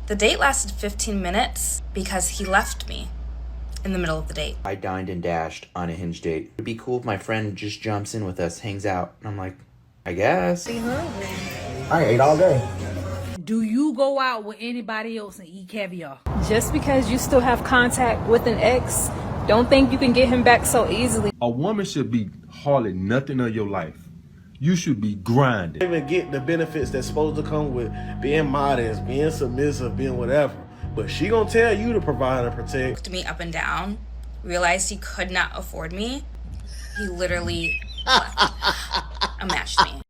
The date lasted 15 minutes because he left me in the middle of the date. I dined and dashed on a Hinge date. It'd be cool if my friend just jumps in with us, hangs out. And I'm like, I guess. I ate all day. Do you go out with anybody else and eat caviar? Just because you still have contact with an ex, don't think you can get him back so easily. A woman should be hardly nothing of your life. You should be grinding. Even get the benefits that's supposed to come with being modest, being submissive, being whatever. But she gonna tell you to provide and protect. Looked me up and down, realized he could not afford me. He literally left. Unmatched me.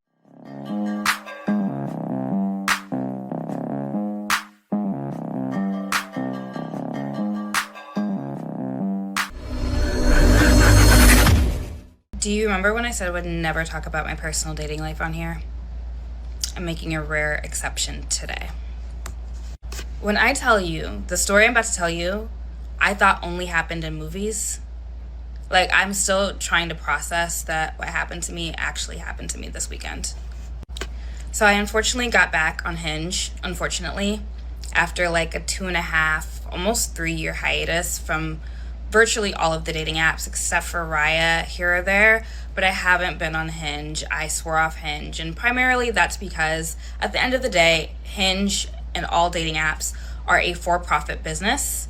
Do you remember when I said I would never talk about my personal dating life on here? I'm making a rare exception today. When I tell you the story I'm about to tell you, I thought only happened in movies. Like, I'm still trying to process that what happened to me actually happened to me this weekend. So I unfortunately got back on Hinge, after like a 2.5, almost 3-year hiatus from virtually all of the dating apps except for Raya here or there, but I haven't been on Hinge. I swore off Hinge, and primarily that's because at the end of the day, Hinge and all dating apps are a for-profit business.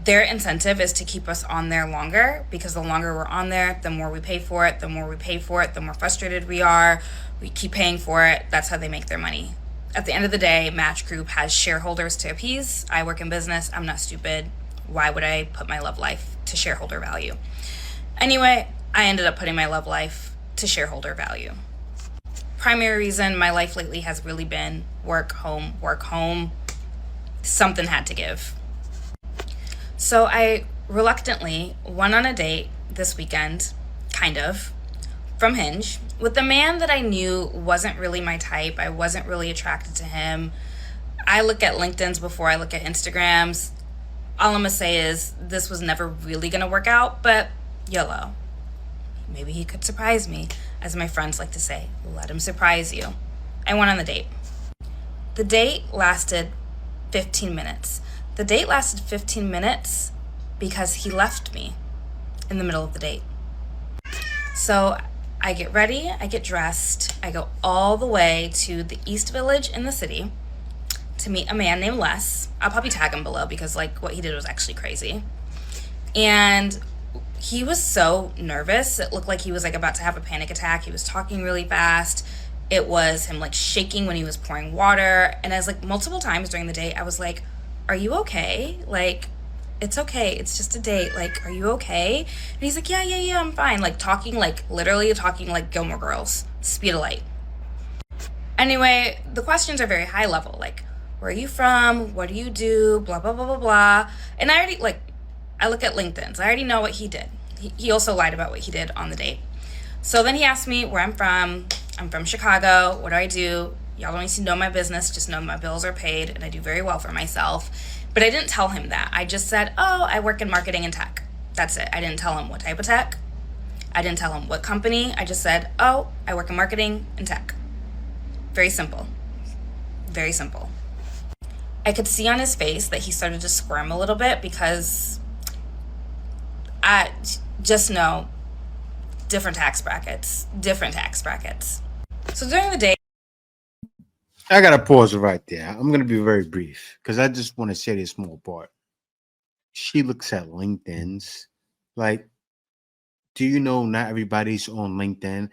Their incentive is to keep us on there longer, because the longer we're on there, the more we pay for it, the more frustrated we are, we keep paying for it. That's how they make their money. At the end of the day, Match Group has shareholders to appease. I work in business. I'm not stupid. Why would I put my love life to shareholder value? Anyway, I ended up putting my love life to shareholder value. Primary reason, my life lately has really been work, home. Something had to give. So I reluctantly went on a date this weekend, from Hinge, with a man that I knew wasn't really my type. I wasn't really attracted to him. I look at LinkedIn's before I look at Instagram's. All I'm gonna say is this was never really gonna work out, but YOLO. Maybe he could surprise me. As my friends like to say, let him surprise you. I went on the date. The date lasted 15 minutes. The date lasted 15 minutes because he left me in the middle of the date. So I get ready, I get dressed, I go all the way to the East Village in the city to meet a man named Les. I'll probably tag him below because what he did was actually crazy. And he was so nervous. It looked like he was about to have a panic attack. He was talking really fast. It was him shaking when he was pouring water. And as multiple times during the date, I was like, are you okay? It's okay. It's just a date. Are you okay? And he's like, yeah, I'm fine. Literally talking like Gilmore Girls, speed of light. Anyway, the questions are very high level. Where are you from? What do you do? Blah, blah, blah, blah, blah. And I already, I look at LinkedIn's. I already know what he did. He also lied about what he did on the date. So then he asked me where I'm from. I'm from Chicago. What do I do? Y'all don't need to know my business. Just know my bills are paid and I do very well for myself. But I didn't tell him that. I just said, oh, I work in marketing and tech. That's it. I didn't tell him what type of tech. I didn't tell him what company. I just said, oh, I work in marketing and tech. Very simple. Very simple. I could see on his face that he started to squirm a little bit because I just know different tax brackets. So during the day, I gotta pause right there. I'm gonna be very brief because I just want to say this small part. She looks at LinkedIn's. Do you know not everybody's on LinkedIn?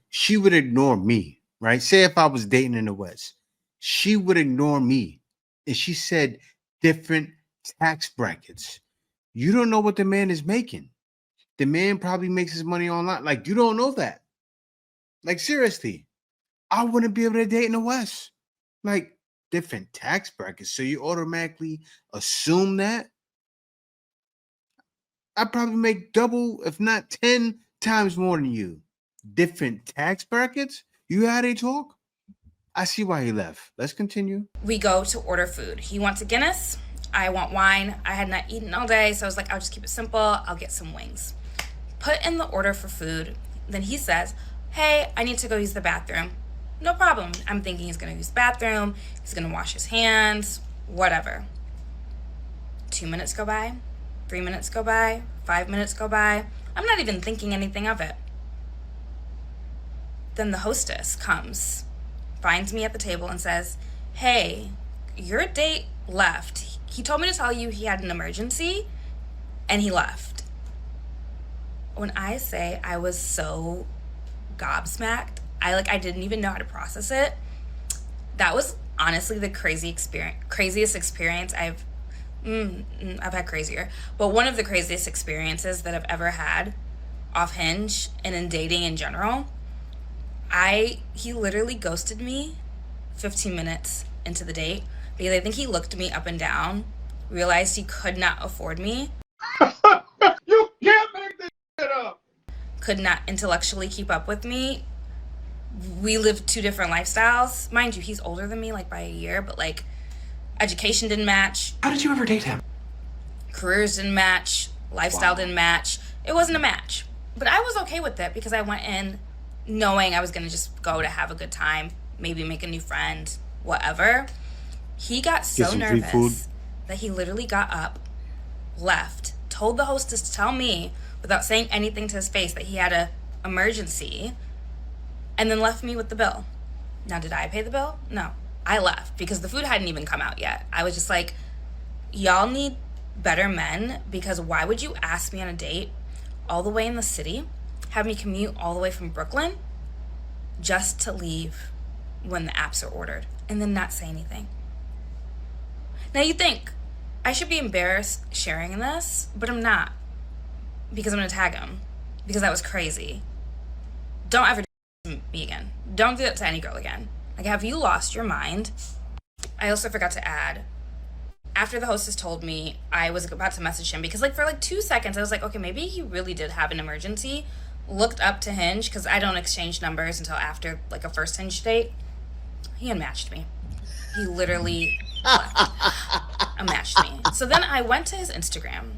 She would ignore me, right? Say if I was dating in the West, she would ignore me. And she said different tax brackets. You don't know what the man is making. The man probably makes his money online. You don't know that. Seriously. I wouldn't be able to date in the West. Different tax brackets. So you automatically assume that. I probably make double, if not 10 times more than you. Different tax brackets? You hear how they talk? I see why he left. Let's continue. we go to order food. He wants a Guinness. I want wine. I had not eaten all day, so I was like, I'll just keep it simple. I'll get some wings. Put in the order for food. Then he says, hey, I need to go use the bathroom. No problem. I'm thinking he's going to use the bathroom. He's going to wash his hands, Whatever. 2 minutes go by, 3 minutes go by, 5 minutes go by. I'm not even thinking anything of it. Then the hostess comes, finds me at the table and says, "Hey, your date left. He told me to tell you he had an emergency and he left." When I say I was so gobsmacked, I didn't even know how to process it. That was honestly the craziest experience I've had crazier, but one of the craziest experiences that I've ever had off Hinge and in dating in general. He literally ghosted me 15 minutes into the date because I think he looked me up and down, realized he could not afford me, You can't make this shit up. could not intellectually keep up with me. We lived two different lifestyles. Mind you, he's older than me by a year, but education didn't match. How did you ever date him? Careers didn't match. Lifestyle didn't match. It wasn't a match. But I was okay with it because I went in knowing I was going to just go to have a good time, maybe make a new friend, whatever. He got so some free food. nervous that he literally got up, left, told the hostess to tell me without saying anything to his face that he had a emergency, and then left me with the bill. Now, did I pay the bill? No. I left because the food hadn't even come out yet. I was just like, y'all need better men, because why would you ask me on a date all the way in the city, have me commute all the way from Brooklyn just to leave when the apps are ordered and then not say anything? Now you think I should be embarrassed sharing this, but I'm not, because I'm gonna tag him, because that was crazy. Don't ever do that to me again. Don't do that to any girl again. Have you lost your mind? I also forgot to add, after the hostess told me, I was about to message him because for 2 seconds I was like, okay, maybe he really did have an emergency. Looked up to Hinge because I don't exchange numbers until after a first Hinge date. He unmatched me. He literally unmatched me. So then I went to his Instagram.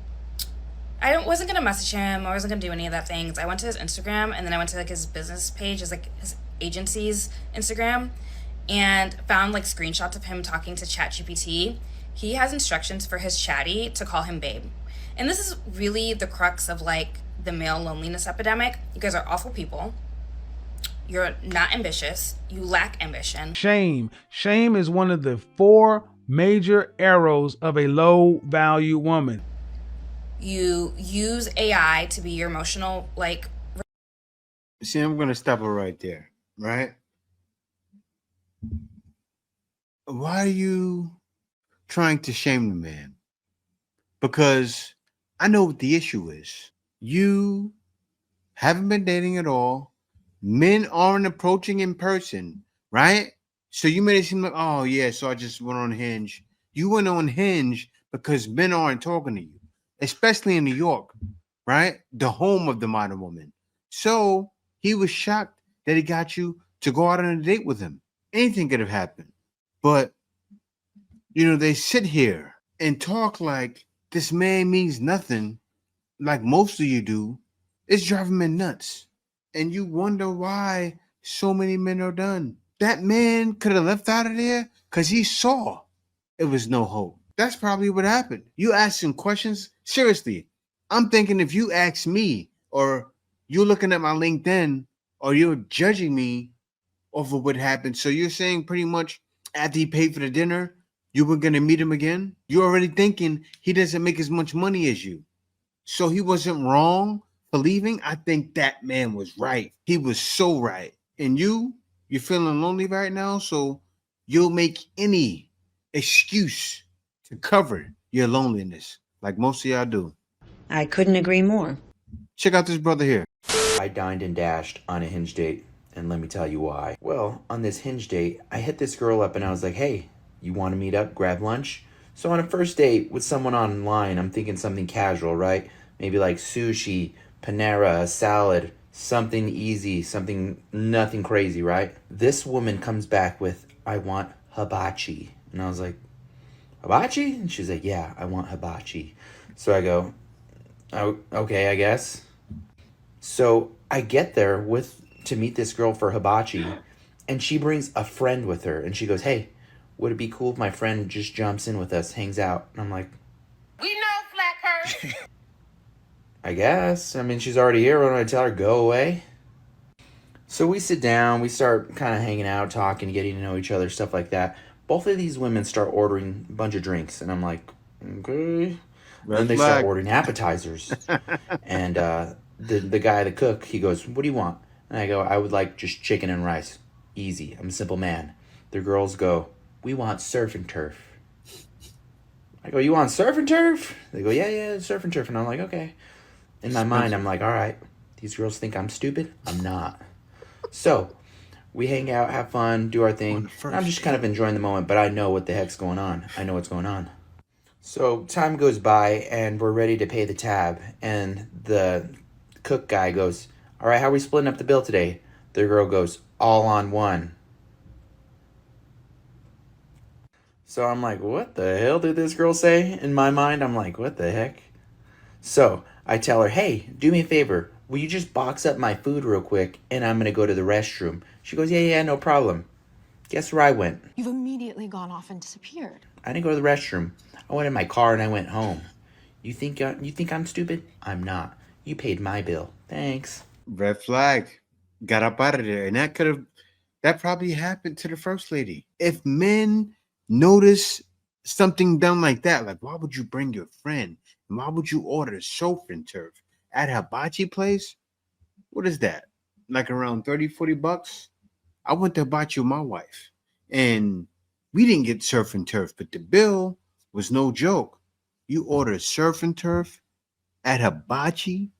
I wasn't gonna message him. I wasn't gonna do any of that things. I went to his Instagram, and then I went to his business page, his agency's Instagram, and found screenshots of him talking to ChatGPT. He has instructions for his chatty to call him babe. And this is really the crux of the male loneliness epidemic. You guys are awful people. You're not ambitious. You lack ambition. Shame. Shame is one of the 4 major arrows of a low value woman. You use AI to be your emotional See, I'm gonna stop it right there, right? Why are you trying to shame the man? Because I know what the issue is. You haven't been dating at all. Men aren't approaching in person, right? So you made it seem like, oh yeah, so I just went on Hinge. You went on Hinge because men aren't talking to you, especially in New York, right? The home of the modern woman. So he was shocked that he got you to go out on a date with him. Anything could have happened. But, they sit here and talk like this man means nothing, like most of you do. It's driving men nuts. And you wonder why so many men are done. That man could have left out of there because he saw it was no hope. That's probably what happened. You asking questions? Seriously, I'm thinking if you ask me, or you're looking at my LinkedIn, or you're judging me over what happened. So you're saying pretty much after he paid for the dinner, you were going to meet him again? You're already thinking he doesn't make as much money as you. So he wasn't wrong for leaving? I think that man was right. He was so right. And you're feeling lonely right now, so you'll make any excuse to cover your loneliness, like most of y'all do. I couldn't agree more. Check out this brother here. I dined and dashed on a Hinge date, and let me tell you why. Well, on this Hinge date, I hit this girl up and I was like, hey, you want to meet up, grab lunch? So on a first date with someone online, I'm thinking something casual, right? Maybe sushi, Panera, a salad, something easy, nothing crazy, right? This woman comes back with, I want hibachi. And I was like, hibachi? And she's like, yeah, I want hibachi. So I go, oh, okay, I guess. So I get there to meet this girl for hibachi, and she brings a friend with her, and she goes, hey, would it be cool if my friend just jumps in with us, hangs out? And I'm like, We know, Flackhurst. I guess. I mean, she's already here. What do I tell her? Go away? So we sit down, we start kind of hanging out, talking, getting to know each other, stuff like that. Both of these women start ordering a bunch of drinks, and I'm like, okay. Then they start ordering appetizers. And the guy, the cook, he goes, what do you want? And I go, I would like just chicken and rice. Easy. I'm a simple man. The girls go, we want surf and turf. I go, you want surf and turf? They go, yeah, surf and turf. And I'm like, okay. In my mind, I'm like, all right, these girls think I'm stupid. I'm not. So we hang out, have fun, do our thing. I'm just kind of enjoying the moment, but I know what the heck's going on. I know what's going on. So time goes by, and we're ready to pay the tab. And the cook guy goes, all right, how are we splitting up the bill today? The girl goes, all on one. So I'm like, what the hell did this girl say? In my mind, I'm like, what the heck? So I tell her, hey, do me a favor. Will you just box up my food real quick, and I'm going to go to the restroom? She goes, yeah, no problem. Guess where I went? You've immediately gone off and disappeared. I didn't go to the restroom. I went in my car and I went home. You think I'm stupid? I'm not. You paid my bill. Thanks. Red flag. Got up out of there. And that probably happened to the first lady. If men notice something done like that, like why would you bring your friend? And why would you order surf and turf at a hibachi place? What is that? Like around 30, 40 bucks? I went to hibachi with my wife. And we didn't get surf and turf, but the bill was no joke. You order surf and turf at hibachi?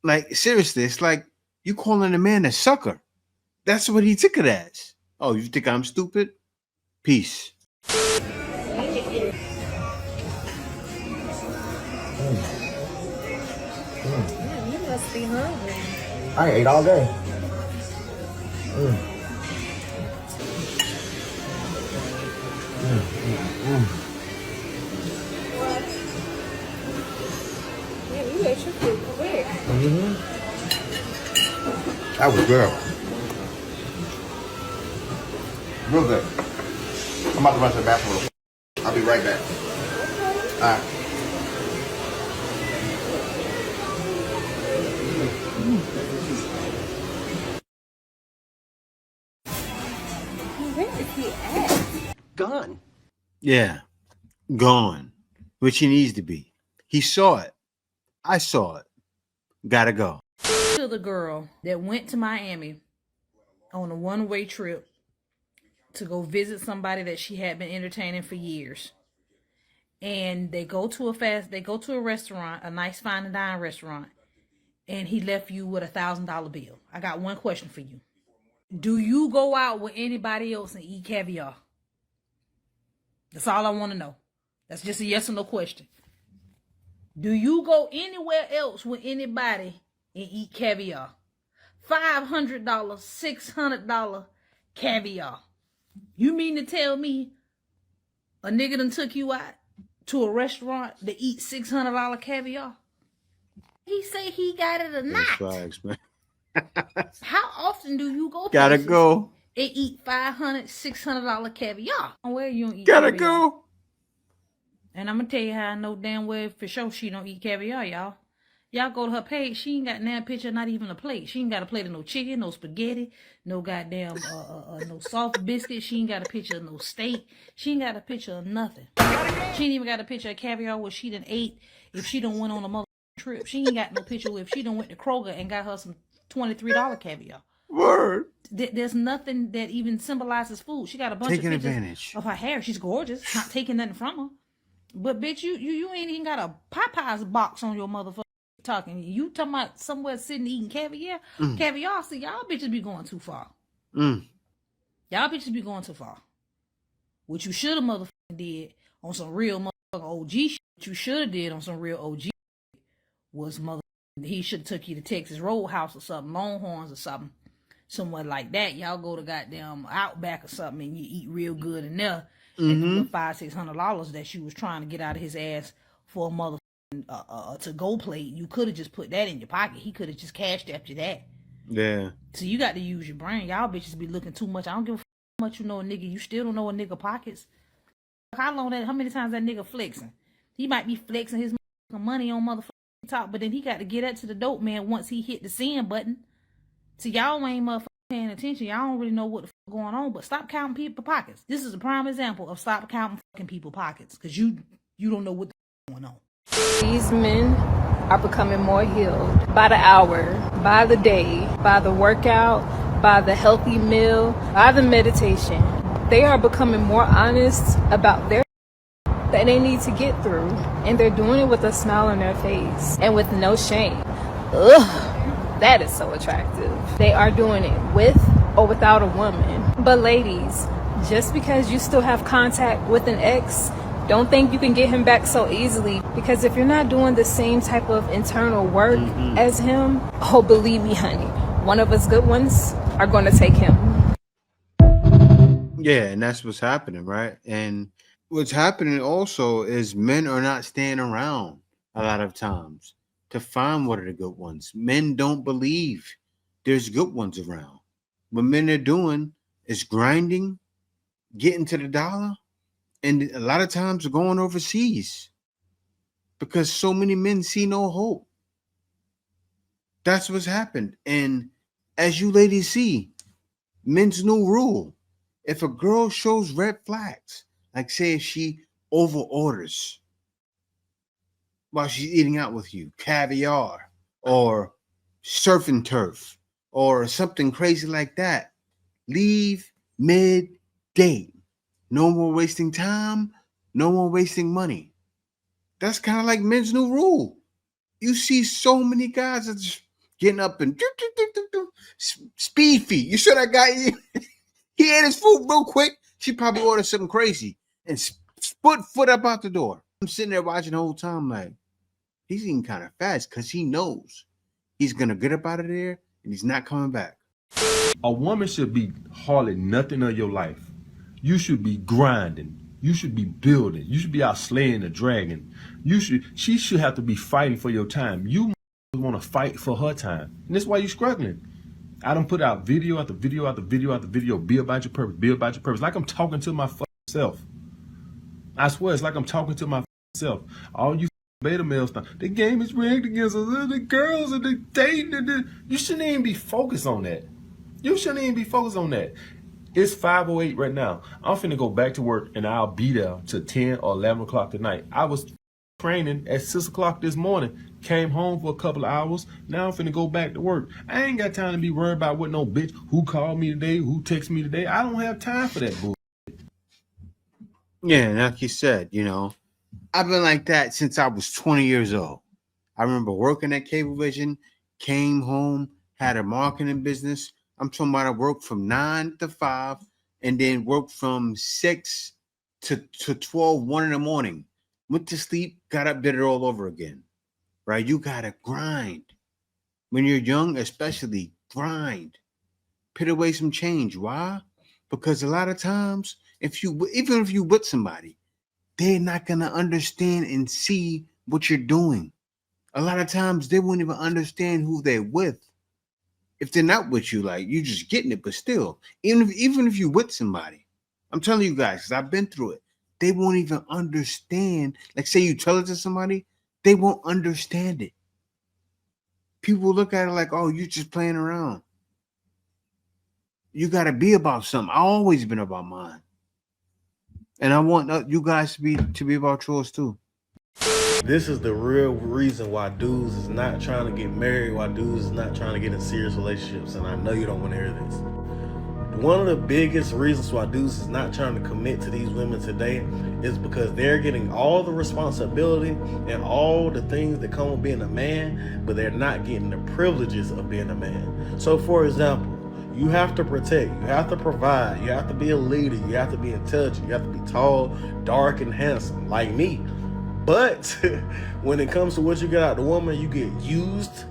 Like, seriously, it's like you calling a man a sucker. That's what he took it as. Oh, you think I'm stupid? Peace. Man, you must be hungry. I ate all day. Yeah, you ate your food quick. That was good. Real good. I'm about to run to the bathroom. I'll be right back. All right. Where is he at? Gone. Yeah, gone, which he needs to be. He saw it. I saw it. Gotta go. To the girl that went to Miami on a one-way trip to go visit somebody that she had been entertaining for years. And they go to a restaurant, a nice fine and dine restaurant, and he left you with $1,000 bill. I got one question for you. Do you go out with anybody else and eat caviar? That's all I want to know. That's just a yes or no question. Do you go anywhere else with anybody and eat caviar? $500, $600 caviar. You mean to tell me a nigga done took you out to a restaurant to eat $600 caviar? He say he got it or not. Flags, man. How often do you go Gotta places go. and eat $500, $600 caviar? Where you don't eat Gotta caviar? go. And I'm gonna tell you how I know damn well for sure she don't eat caviar, y'all. Y'all go to her page, she ain't got damn picture, not even a plate. She ain't got a plate of no chicken, no spaghetti, no goddamn no soft biscuit. She ain't got a picture of no steak. She ain't got a picture of nothing. She ain't even got a picture of caviar where she done ate if she done went on a mother trip. She ain't got no picture if she done went to Kroger and got her some $23 caviar. Word. There's nothing that even symbolizes food. She got a bunch Taking of pictures advantage of her hair. She's gorgeous. Not taking nothing from her. But bitch, you ain't even got a Popeyes box on your motherfucker talking. You talking about somewhere sitting eating caviar? Caviar, see, y'all bitches be going too far. Y'all bitches be going too far. What you should have motherfucking did on some real motherfucking OG shit, what you should have did on some real OG was he should have took you to Texas Roadhouse or something, Longhorns or something, somewhere like that. Y'all go to goddamn Outback or something and you eat real good in there. And the $500-$600 that you was trying to get out of his ass for a motherfucking to-go plate, you could have just put that in your pocket. He could have just cashed after that. Yeah. So you got to use your brain. Y'all bitches be looking too much. I don't give a much you know a nigga, you still don't know a nigga pockets. How many times that nigga flexing? He might be flexing his money on motherfucking top, but then he got to get up to the dope man once he hit the send button. So y'all ain't motherfucking paying attention. Y'all don't really know what the fuck going on, but stop counting people pockets. This is a prime example of stop counting fucking people pockets, because you don't know what the fuck going on. These men are becoming more healed by the hour, by the day, by the workout, by the healthy meal, by the meditation. They are becoming more honest about their that they need to get through, and they're doing it with a smile on their face and with no shame. Ugh, that is so attractive. They are doing it with or without a woman. But ladies, just because you still have contact with an ex, don't think you can get him back so easily, because if you're not doing the same type of internal work as him, oh, believe me, honey, one of us good ones are going to take him. Yeah, and that's what's happening, right? And what's happening also is men are not staying around a lot of times to find what are the good ones. Men don't believe there's good ones around. What men are doing is grinding, getting to the dollar, and a lot of times going overseas because so many men see no hope. That's what's happened. And as you ladies see, men's new rule: if a girl shows red flags, like say if she over orders while she's eating out with you, caviar or surf and turf or something crazy like that, leave mid-date. No more wasting time, no more wasting money. That's kind of like men's new rule. You see so many guys that just getting up and speed feet. You saw that guy? He ate his food real quick. She probably ordered something crazy and foot up out the door. I'm sitting there watching the whole time like, he's eating kind of fast because he knows he's going to get up out of there and he's not coming back. A woman should be hardly nothing of your life. You should be grinding. You should be building. You should be out slaying the dragon. She should have to be fighting for your time. You want to fight for her time. And that's why you're struggling. I done put out video after video after video after video. Be about your purpose. Be about your purpose. Like I'm talking to my self. I swear, it's like I'm talking to my self. All you beta males, the game is rigged against us. The girls and the dating. You shouldn't even be focused on that. You shouldn't even be focused on that. It's 5:08 right now. I'm finna go back to work and I'll be there till 10 or 11 o'clock tonight. I was training at 6 o'clock this morning. Came home for a couple of hours. Now I'm finna go back to work. I ain't got time to be worried about what no bitch who called me today, who texted me today. I don't have time for that bull. Yeah, and like you said, you know, I've been like that since I was 20 years old. I remember working at Cablevision, came home, had a marketing business. I'm talking about I worked from 9 to 5 and then worked from 6 to 12, 1 in the morning. Went to sleep, got up, did it all over again. Right? You got to grind. When you're young, especially, grind. Put away some change. Why? Because a lot of times, even if you with somebody, they're not going to understand and see what you're doing. A lot of times, they won't even understand who they're with. If they're not with you, like you just getting it, but still, even if you're with somebody, I'm telling you guys, because I've been through it, they won't even understand. Like, say you tell it to somebody, they won't understand it. People look at it like, oh, you're just playing around. You got to be about something. I've always been about mine. And I want you guys to be about yours too. This is the real reason why dudes is not trying to get married, why dudes is not trying to get in serious relationships, and I know you don't want to hear this. One of the biggest reasons why dudes is not trying to commit to these women today is because they're getting all the responsibility and all the things that come with being a man, but they're not getting the privileges of being a man. So for example, you have to protect, you have to provide, you have to be a leader, you have to be intelligent, you have to be tall, dark, and handsome, like me. But when it comes to what you get out of the woman, you get used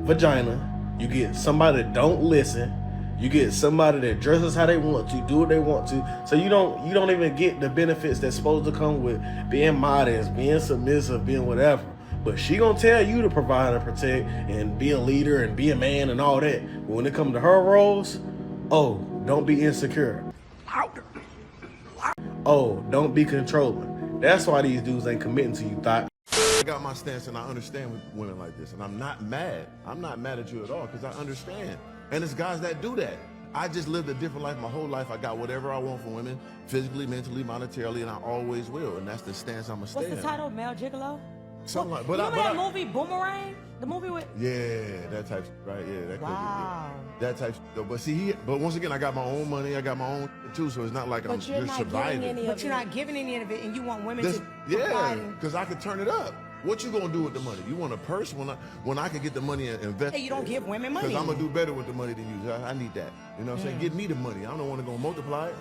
vagina, you get somebody that don't listen, you get somebody that dresses how they want to, do what they want to. So you don't even get the benefits that's supposed to come with being modest, being submissive, being whatever. But she gonna tell you to provide and protect and be a leader and be a man and all that. But when it comes to her roles, oh, don't be insecure. Oh, don't be controlling. That's why these dudes ain't committing to you, thought. I got my stance and I understand women like this, and I'm not mad. I'm not mad at you at all because I understand. And it's guys that do that. I just lived a different life my whole life. I got whatever I want from women, physically, mentally, monetarily, and I always will. And that's the stance I'm gonna stay in. What's the title? Male Gigolo? Something like. You remember that movie Boomerang? The movie with. Yeah, that type. Right? Yeah, that. Wow. That type. But see, but once again, I got my own money. I got my own too. So it's not like I'm just surviving. But you're not giving any of it, and you want women to. Yeah, because I could turn it up. What you gonna do with the money? You want a purse when I can get the money and invest? Hey, you don't give women money. Because I'm gonna do better with the money than you. I need that. You know what I'm saying? Give me the money. I don't want to go multiply it.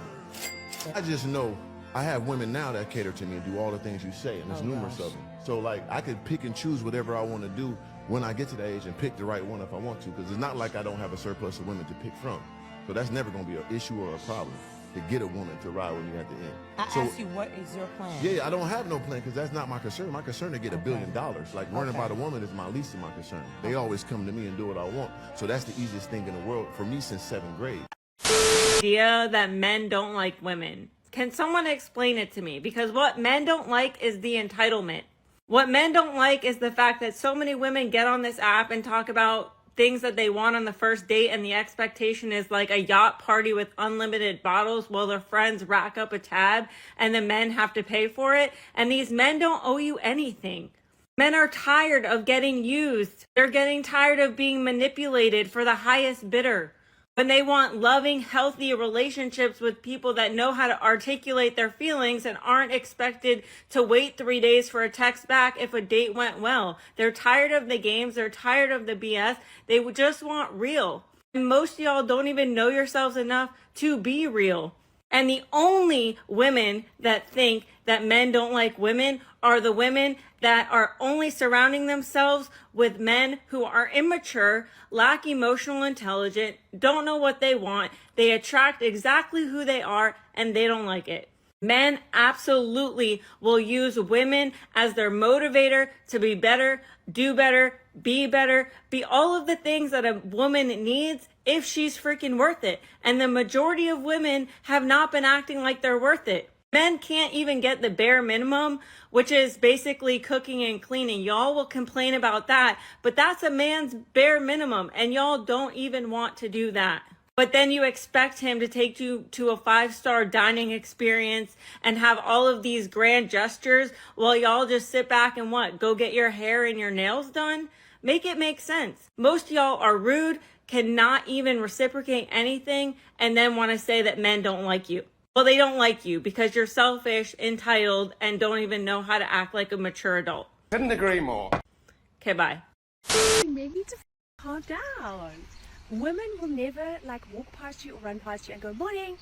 I just know I have women now that cater to me and do all the things you say, and there's numerous of them. So like I could pick and choose whatever I want to do when I get to that age and pick the right one if I want to. Because it's not like I don't have a surplus of women to pick from. So that's never gonna be an issue or a problem to get a woman to ride with me at the end. I asked you, what is your plan? Yeah, I don't have no plan because that's not my concern. My concern is to get $1 billion. Like worrying about a woman is my least of my concern. They always come to me and do what I want. So that's the easiest thing in the world for me since 7th grade. Idea that men don't like women. Can someone explain it to me? Because what men don't like is the entitlement. What men don't like is the fact that so many women get on this app and talk about things that they want on the first date, and the expectation is like a yacht party with unlimited bottles while their friends rack up a tab and the men have to pay for it. And these men don't owe you anything. Men are tired of getting used. They're getting tired of being manipulated for the highest bidder. When they want loving, healthy relationships with people that know how to articulate their feelings and aren't expected to wait 3 days for a text back if a date went well. They're tired of the games. They're tired of the BS. They just want real. And most of y'all don't even know yourselves enough to be real. And the only women that think that men don't like women are the women that are only surrounding themselves with men who are immature, lack emotional intelligence, don't know what they want. They attract exactly who they are, and they don't like it. Men absolutely will use women as their motivator to be better, do better, be all of the things that a woman needs if she's freaking worth it. And the majority of women have not been acting like they're worth it. Men can't even get the bare minimum, which is basically cooking and cleaning. Y'all will complain about that, but that's a man's bare minimum, and y'all don't even want to do that. But then you expect him to take you to a 5-star dining experience and have all of these grand gestures while y'all just sit back and go get your hair and your nails done? Make it make sense. Most of y'all are rude, cannot even reciprocate anything, and then want to say that men don't like you. Well, they don't like you because you're selfish, entitled, and don't even know how to act like a mature adult. Couldn't agree more. Okay, bye. You may need to calm down. Women will never walk past you or run past you and go, morning.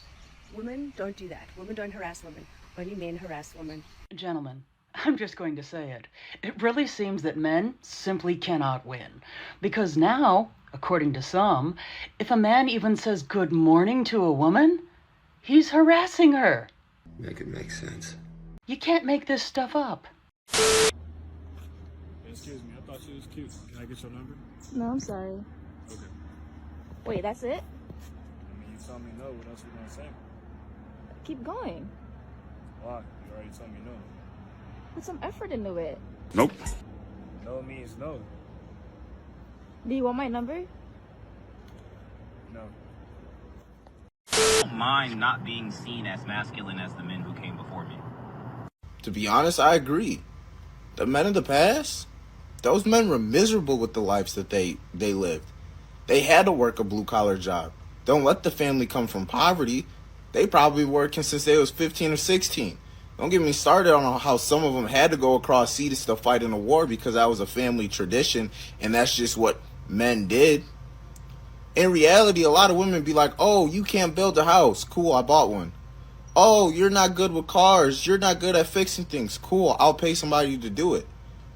Women don't do that. Women don't harass women. Only men harass women. Gentlemen, I'm just going to say it. It really seems that men simply cannot win. Because now, according to some, if a man even says good morning to a woman, he's harassing her. Make it make sense. You can't make this stuff up. Excuse me, I thought she was cute. Can I get your number? No, I'm sorry. Okay. Wait, that's it? I mean, you told me no. What else you gonna say? Keep going. Why? You already told me no. Put some effort into it. Nope. No means no. Do you want my number? No. Don't mind not being seen as masculine as the men who came before me. To be honest, I agree. The men of the past, those men were miserable with the lives that they lived. They had to work a blue-collar job. Don't let the family come from poverty. They probably working since they was 15 or 16. Don't get me started on how some of them had to go across seas to fight in a war because that was a family tradition, and that's just what men did. In reality, a lot of women be like, oh, you can't build a house. Cool, I bought one. Oh, you're not good with cars. You're not good at fixing things. Cool, I'll pay somebody to do it.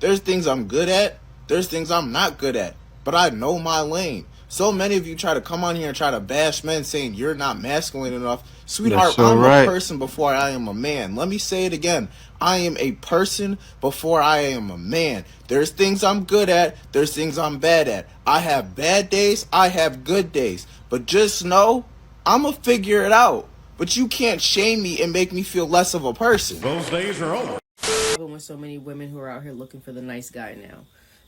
There's things I'm good at. There's things I'm not good at. But I know my lane. So many of you try to come on here and try to bash men saying you're not masculine enough. Sweetheart, I'm a person before I am a man. Let me say it again. I am a person before I am a man. There's things I'm good at. There's things I'm bad at. I have bad days. I have good days. But just know, I'm going to figure it out. But you can't shame me and make me feel less of a person. Those days are over. With so many women who are out here looking for the nice guy now.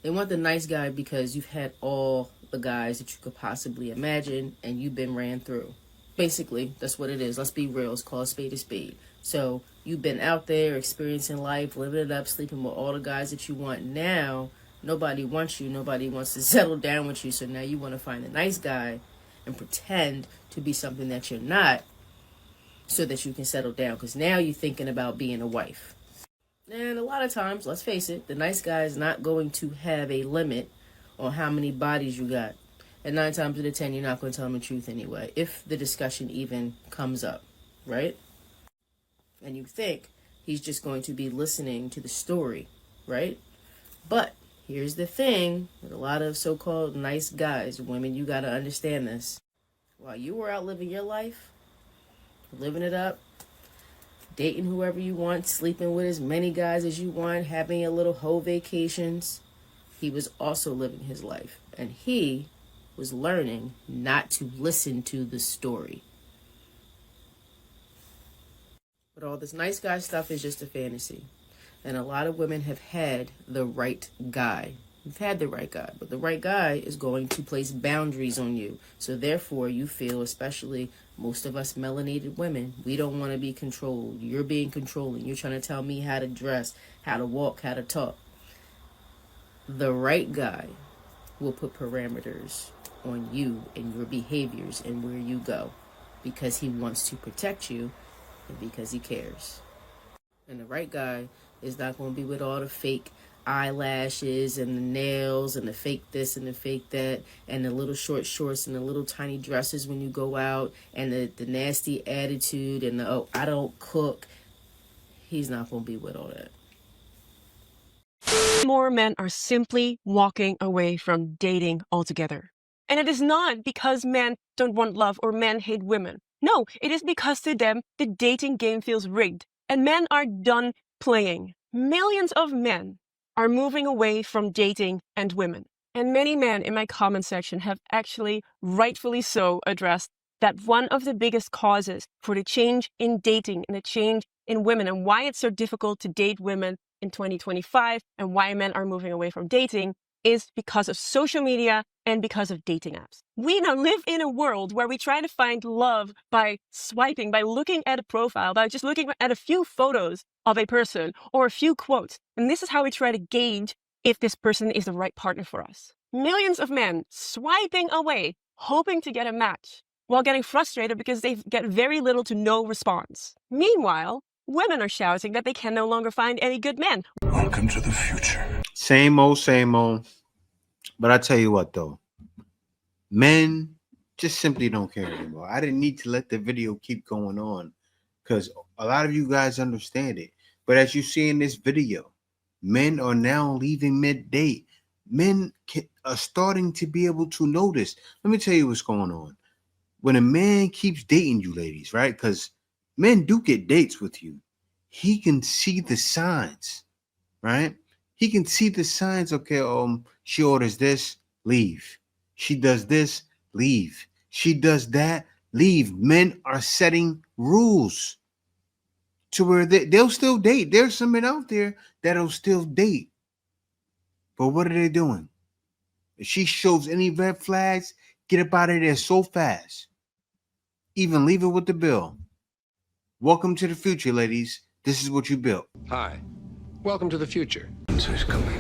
They want the nice guy because you've had all the guys that you could possibly imagine and you've been ran through. Basically, that's what it is. Let's be real. It's called spade a spade. So you've been out there experiencing life, living it up, sleeping with all the guys that you want. Now, nobody wants you. Nobody wants to settle down with you. So now you want to find a nice guy and pretend to be something that you're not so that you can settle down. Because now you're thinking about being a wife. And a lot of times, let's face it, the nice guy is not going to have a limit on how many bodies you got. And 9 times out of 10, you're not going to tell him the truth anyway, if the discussion even comes up, right? And you think he's just going to be listening to the story, right? But here's the thing with a lot of so-called nice guys, women, you got to understand this. While you were out living your life, living it up, dating whoever you want, sleeping with as many guys as you want, having your little hoe vacations, he was also living his life. And he was learning not to listen to the story. But all this nice guy stuff is just a fantasy. And a lot of women have had the right guy. You've had the right guy, but the right guy is going to place boundaries on you. So therefore, you feel, especially most of us melanated women, we don't want to be controlled. You're being controlling. You're trying to tell me how to dress, how to walk, how to talk. The right guy will put parameters on you and your behaviors and where you go because he wants to protect you and because he cares. And the right guy is not going to be with all the fake eyelashes and the nails and the fake this and the fake that and the little short shorts and the little tiny dresses when you go out and the nasty attitude and the, oh, I don't cook. He's not going to be with all that. More men are simply walking away from dating altogether. And it is not because men don't want love or men hate women. No, it is because to them, the dating game feels rigged and men are done playing. Millions of men are moving away from dating and women. And many men in my comment section have actually, rightfully so, addressed that one of the biggest causes for the change in dating and the change in women and why it's so difficult to date women in 2025 and why men are moving away from dating is because of social media and because of dating apps. We now live in a world where we try to find love by swiping, by looking at a profile, by just looking at a few photos of a person or a few quotes. And this is how we try to gauge if this person is the right partner for us. Millions of men swiping away, hoping to get a match, while getting frustrated because they get very little to no response. Meanwhile, women are shouting that they can no longer find any good men. Welcome to the future. Same old, same old. But I tell you what, though. Men just simply don't care anymore. I didn't need to let the video keep going on because a lot of you guys understand it. But as you see in this video, men are now leaving mid-date. Men are starting to be able to notice. Let me tell you what's going on. When a man keeps dating you, ladies, right? Because men do get dates with you. He can see the signs, right? He can see the signs. Okay, she orders this, leave. She does this, leave. She does that, leave. Men are setting rules to where they'll still date. There's some men out there that'll still date. But what are they doing? If she shows any red flags, get up out of there so fast. Even leave it with the bill. Welcome to the future, ladies. This is what you built. Hi. Welcome to the future. Answer's coming.